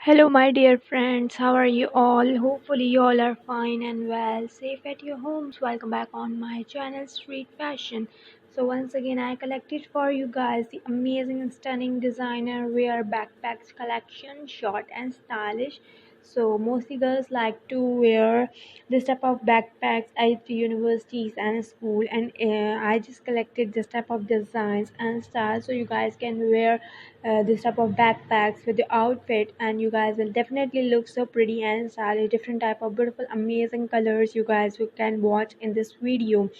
Hello, my dear friends. How are you all? Hopefully, you all are fine and well, safe at your homes. Welcome back on my channel, Street Fashion. So, once again, I collected for you guys the amazing and stunning designer wear backpacks collection, short and stylish. So, mostly girls like to wear this type of backpacks at universities and school, and I just collected this type of designs and styles so you guys can wear this type of backpacks with the outfit, and you guys will definitely look so pretty and stylish. Different type of beautiful amazing colors you guys who can watch in this video.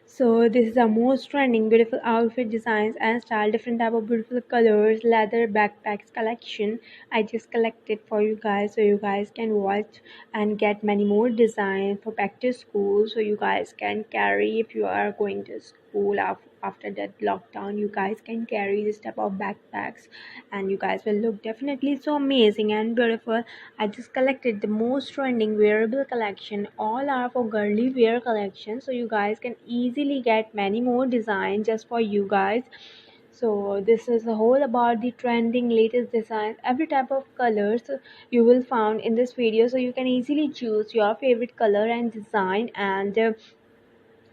So this is the most trending beautiful outfit designs and style, different type of beautiful colors, leather backpacks collection. I just collected for you guys so you guys can watch and get many more designs for back to school, so you guys can carry if you are going to school after that lockdown. You guys can carry this type of backpacks and you guys will look definitely so amazing and beautiful. I just collected the most trending wearable collection. All are for girly wear collection, so you guys can easily get many more designs just for you guys. So this is the whole about the trending latest designs, every type of colors you will found in this video, so you can easily choose your favorite color and design. And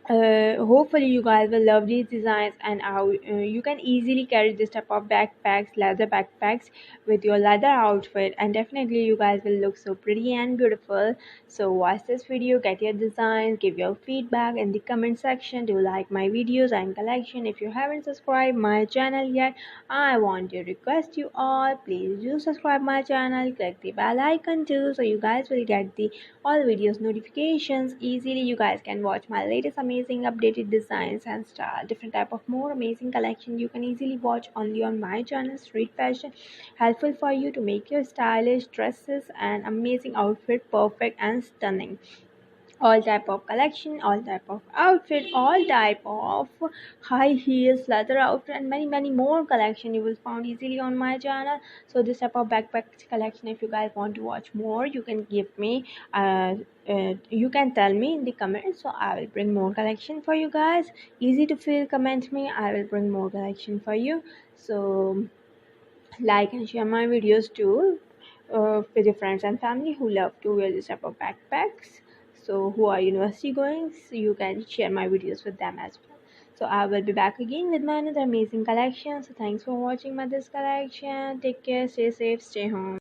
hopefully you guys will love these designs, and how you can easily carry this type of backpacks, leather backpacks, with your leather outfit, and definitely you guys will look so pretty and beautiful. So watch this video, get your designs, give your feedback in the comment section. Do you like my videos and collection? If you haven't subscribed my channel yet, I want to request you all, please do subscribe my channel, click the bell icon too, so you guys will get the all videos notifications easily. You guys can watch my latest amazing updated designs and style, different type of more amazing collection you can easily watch only on my channel, Street Fashion, helpful for you to make your stylish dresses and amazing outfit perfect and stunning. All type of collection, all type of outfit, all type of high heels, leather outfit, and many more collection you will find easily on my channel. So this type of backpack collection, if you guys want to watch more, you can give me you can tell me in the comments, so I will bring more collection for you guys. Easy to feel, comment me, I will bring more collection for you. So like and share my videos too, with your friends and family who love to wear this type of backpacks. So who are university going, so you can share my videos with them as well. So I will be back again with my another amazing collection. So thanks for watching my this collection. Take care, stay safe, stay home.